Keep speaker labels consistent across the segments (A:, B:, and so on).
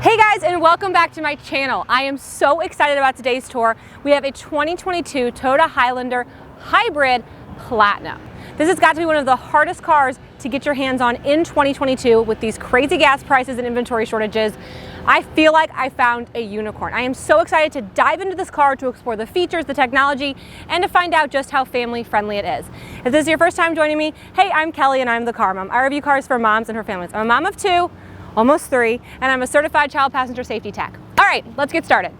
A: Hey guys, and welcome back to my channel. I am so excited about today's tour. We have a 2022 Toyota Highlander Hybrid Platinum. This has got to be one of the hardest cars to get your hands on in 2022 with these crazy gas prices and inventory shortages. I feel like I found a unicorn. I am so excited to dive into this car to explore the features, the technology, and to find out just how family friendly it is. If this is your first time joining me, hey, I'm Kelly and I'm the Car Mom. I review cars for moms and for families. I'm a mom of two, almost three, and I'm a certified child passenger safety tech. All right, let's get started.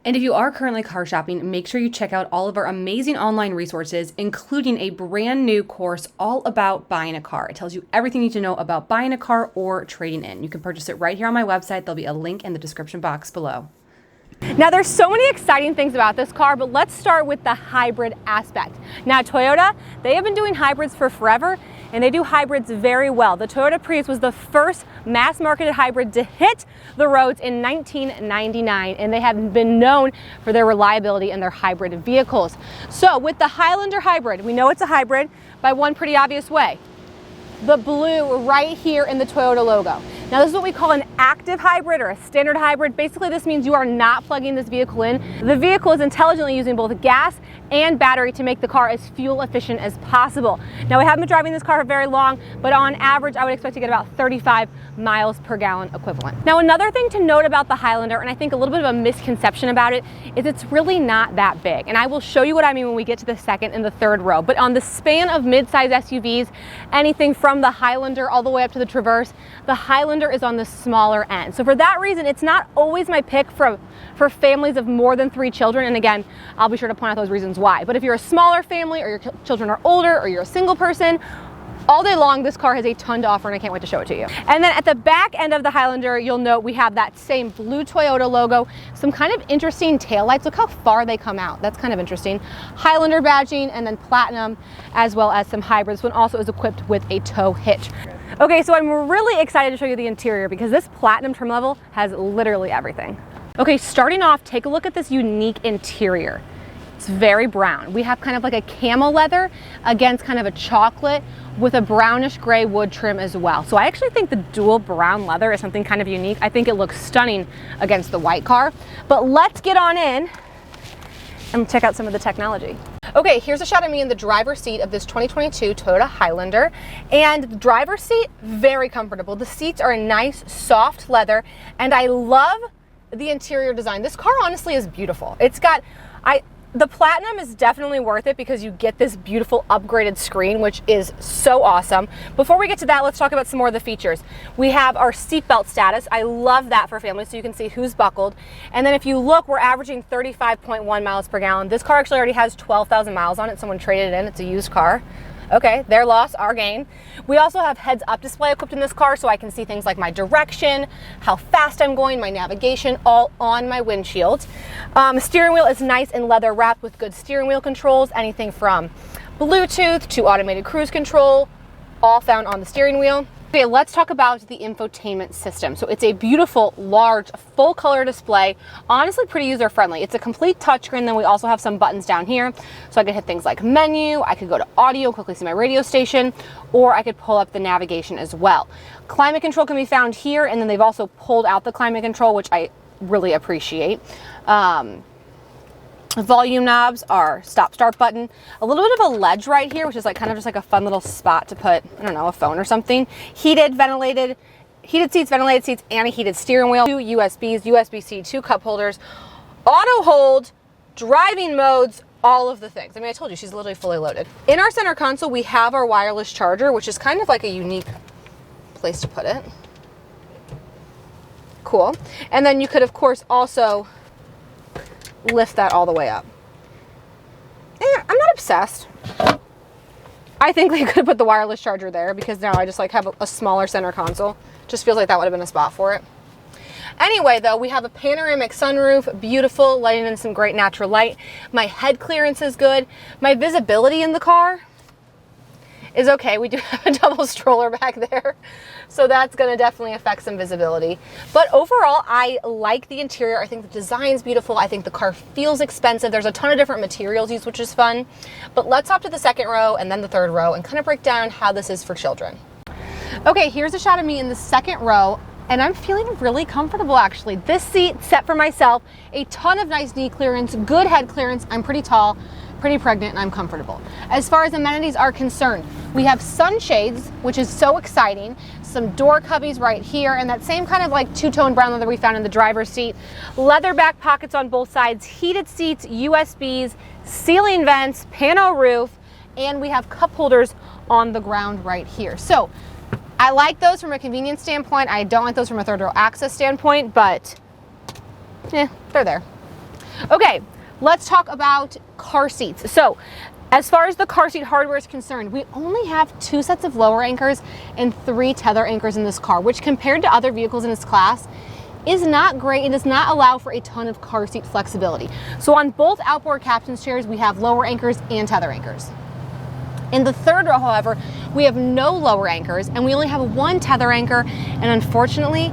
A: And if you are currently car shopping, make sure you check out all of our amazing online resources, including a brand new course all about buying a car. It tells you everything you need to know about buying a car or trading in. You can purchase it right here on my website. There'll be a link in the description box below. Now there's so many exciting things about this car, but let's start with the hybrid aspect. Now Toyota, they have been doing hybrids for forever, and they do hybrids very well. The Toyota Prius was the first mass-marketed hybrid to hit the roads in 1999, and they have been known for their reliability in their hybrid vehicles. So with the Highlander Hybrid, we know it's a hybrid by one pretty obvious way. The blue right here in the Toyota logo. Now this is what we call an active hybrid or a standard hybrid. Basically this means you are not plugging this vehicle in. The vehicle is intelligently using both gas and battery to make the car as fuel efficient as possible. Now I haven't been driving this car for very long, but on average I would expect to get about 35 miles per gallon equivalent. Now another thing to note about the Highlander, and I think a little bit of a misconception about it, is it's really not that big. And I will show you what I mean when we get to the second and the third row. But on the span of mid-size SUVs, anything from the Highlander all the way up to the Traverse, the Highlander is on the smaller end. So for that reason, it's not always my pick for families of more than 3 children. And again, I'll be sure to point out those reasons why. But if you're a smaller family or your children are older or you're a single person, all day long, this car has a ton to offer and I can't wait to show it to you. And then at the back end of the Highlander, you'll note we have that same blue Toyota logo, some kind of interesting taillights. Look how far they come out. That's kind of interesting. Highlander badging and then Platinum, as well as some hybrids. This one also is equipped with a tow hitch. Okay, so I'm really excited to show you the interior because this Platinum trim level has literally everything. Okay, starting off, take a look at this unique interior. It's very brown. We have kind of like a camel leather against kind of a chocolate with a brownish gray wood trim as well. So I actually think the dual brown leather is something kind of unique. I think it looks stunning against the white car. But let's get on in and check out some of the technology. Okay, here's a shot of me in the driver's seat of this 2022 Toyota Highlander. And the driver's seat, very comfortable. The seats are a nice soft leather and I love the interior design. This car honestly is beautiful. It's got, the Platinum is definitely worth it because you get this beautiful upgraded screen, which is so awesome. Before we get to that, let's talk about some more of the features. We have our seatbelt status. I love that for families so you can see who's buckled. And then if you look, we're averaging 35.1 miles per gallon. This car actually already has 12,000 miles on it. Someone traded it in. It's a used car. Okay, their loss, our gain. We also have heads-up display equipped in this car so I can see things like my direction, how fast I'm going, my navigation, all on my windshield. Steering wheel is nice and leather wrapped with good steering wheel controls, anything from Bluetooth to automated cruise control, all found on the steering wheel. Okay, let's talk about the infotainment system. So it's a beautiful, large, full color display, honestly pretty user friendly. It's a complete touchscreen, then we also have some buttons down here. So I could hit things like menu, I could go to audio, quickly see my radio station, or I could pull up the navigation as well. Climate control can be found here, and then they've also pulled out the climate control, which I really appreciate. Volume knobs are stop-start button. A little bit of a ledge right here, which is like kind of just like a fun little spot to put, I don't know, a phone or something. Heated seats, ventilated seats, and a heated steering wheel. 2 USBs, USB-C, 2 cup holders, auto hold, driving modes, all of the things. I mean, I told you, she's literally fully loaded. In our center console, we have our wireless charger, which is kind of like a unique place to put it. Cool. And then you could, of course, also lift that all the way up. I'm not obsessed. I think they could have put the wireless charger there because now I just like have a smaller center console. Just feels like that would have been a spot for it. Anyway, though, we have a panoramic sunroof, beautiful, letting in some great natural light. My head clearance is good. My visibility in the car is okay. We do have a double stroller back there, so that's going to definitely affect some visibility. But overall, I like the interior. I think the design's beautiful. I think the car feels expensive. There's a ton of different materials used, which is fun. But let's hop to the second row and then the third row and kind of break down how this is for children. Okay, here's a shot of me in the second row, and I'm feeling really comfortable actually. This seat set for myself, a ton of nice knee clearance, good head clearance. I'm pretty tall, pretty pregnant, and I'm comfortable. As far as amenities are concerned, we have sunshades, which is so exciting, some door cubbies right here, and that same kind of like two-tone brown leather we found in the driver's seat, leather back pockets on both sides, heated seats, USBs, ceiling vents, pano roof, and we have cup holders on the ground right here. So I like those from a convenience standpoint. I don't like those from a third row access standpoint, but they're there. Okay, let's talk about car seats. So as far as the car seat hardware is concerned, we only have 2 sets of lower anchors and 3 tether anchors in this car, which compared to other vehicles in its class is not great and does not allow for a ton of car seat flexibility. So on both outboard captain's chairs, we have lower anchors and tether anchors. In the third row, however, we have no lower anchors and we only have 1 tether anchor. And unfortunately,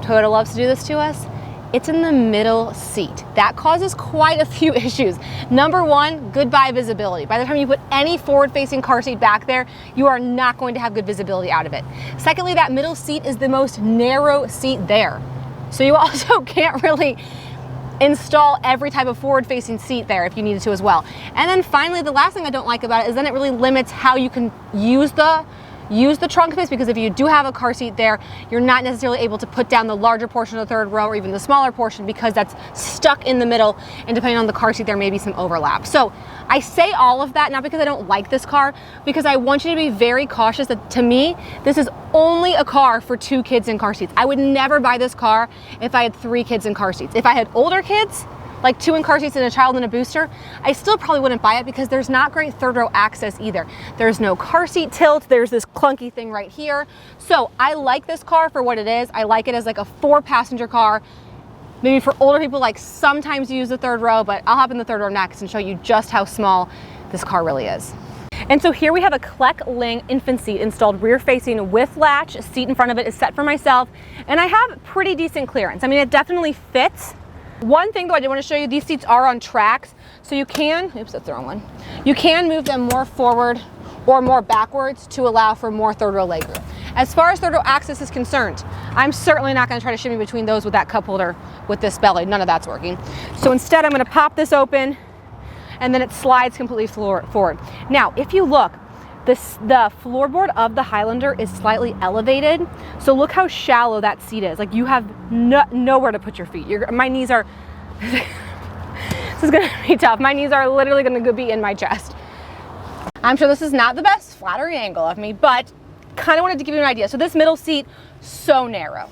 A: Toyota loves to do this to us. It's in the middle seat. That causes quite a few issues. Number 1, goodbye visibility. By the time you put any forward-facing car seat back there, you are not going to have good visibility out of it. Secondly, that middle seat is the most narrow seat there. So you also can't really install every type of forward-facing seat there if you needed to as well. And then finally, the last thing I don't like about it is then it really limits how you can use the trunk space, because if you do have a car seat there, you're not necessarily able to put down the larger portion of the third row or even the smaller portion because that's stuck in the middle, and depending on the car seat, there may be some overlap. So I say all of that not because I don't like this car, because I want you to be very cautious that, to me, this is only a car for 2 kids in car seats. I would never buy this car if I had 3 kids in car seats. If I had older kids, like 2 in car seats and a child and a booster, I still probably wouldn't buy it because there's not great third row access either. There's no car seat tilt, there's this clunky thing right here. So I like this car for what it is. I like it as like a 4-passenger car. Maybe for older people, like sometimes use the third row, but I'll hop in the third row next and show you just how small this car really is. And so here we have a Kleck Ling infant seat installed rear facing with latch. A seat in front of it is set for myself, and I have pretty decent clearance. I mean, it definitely fits. One thing though I did want to show you, these seats are on tracks, so you can, oops, that's the wrong one. You can move them more forward or more backwards to allow for more third row legroom. As far as third row access is concerned, I'm certainly not going to try to shimmy between those with that cup holder with this belly. None of that's working. So instead I'm going to pop this open and then it slides completely forward. Now, if you look, the floorboard of the Highlander is slightly elevated. So look how shallow that seat is. Like, you have nowhere to put your feet. My knees are, this is gonna be tough. My knees are literally gonna be in my chest. I'm sure this is not the best flattering angle of me, but kind of wanted to give you an idea. So this middle seat, so narrow,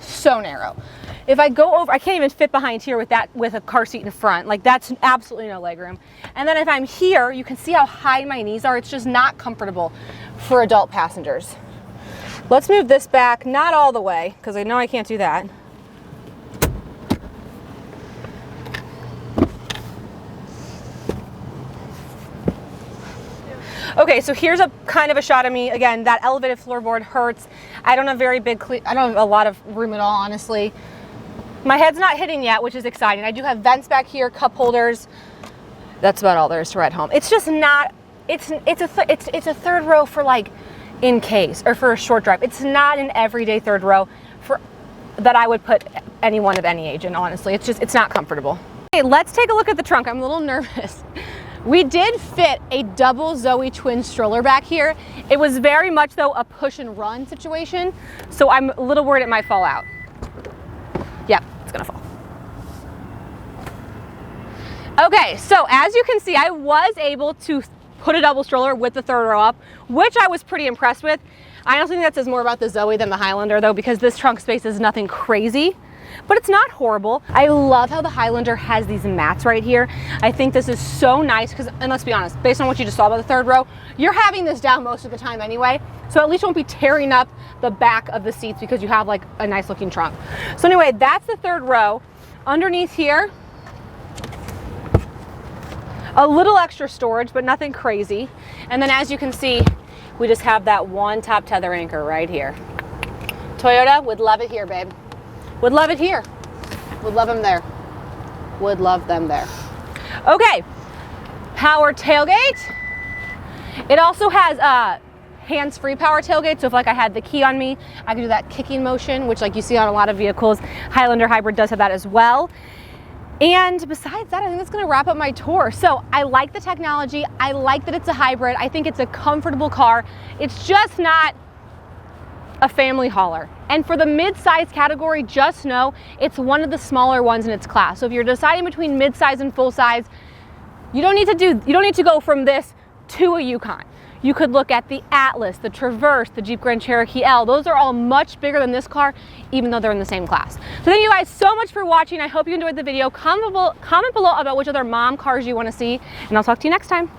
A: so narrow. If I go over, I can't even fit behind here with a car seat in front. Like, that's absolutely no legroom. And then if I'm here, you can see how high my knees are. It's just not comfortable for adult passengers. Let's move this back, not all the way, because I know I can't do that. Okay, so here's a kind of a shot of me. Again, that elevated floorboard hurts. I don't have I don't have a lot of room at all, honestly. My head's not hitting yet, which is exciting. I do have vents back here, cup holders. That's about all there is to ride home. It's just not, it's a third row for like in case or for a short drive. It's not an everyday third row that I would put anyone of any age in, honestly. It's not comfortable. Okay, let's take a look at the trunk. I'm a little nervous. We did fit a double Zoe twin stroller back here. It was very much though a push and run situation. So I'm a little worried it might fall out. Yeah, it's gonna fall. Okay, so as you can see, I was able to put a double stroller with the third row up, which I was pretty impressed with. I honestly think that says more about the Zoe than the Highlander though, because this trunk space is nothing crazy, but it's not horrible. I love how the Highlander has these mats right here. I think this is so nice because, and let's be honest, based on what you just saw about the third row, you're having this down most of the time anyway. So at least you won't be tearing up the back of the seats because you have like a nice looking trunk. So anyway, that's the third row. Underneath here, a little extra storage, but nothing crazy. And then as you can see, we just have that one top tether anchor right here. Toyota would love it here, babe. Would love it here. Would love them there. Would love them there. Okay, power tailgate. It also has hands-free power tailgate, so if like I had the key on me, I could do that kicking motion, which like you see on a lot of vehicles. Highlander Hybrid does have that as well. And besides that, I think that's gonna wrap up my tour. So I like the technology. I like that it's a hybrid. I think it's a comfortable car. It's just not a family hauler. And for the mid-size category, just know it's one of the smaller ones in its class. So if you're deciding between mid-size and full-size, you don't need to go from this to a Yukon. You could look at the Atlas, the Traverse, the Jeep Grand Cherokee L. Those are all much bigger than this car, even though they're in the same class. So thank you guys so much for watching. I hope you enjoyed the video. Comment below about which other mom cars you want to see, and I'll talk to you next time.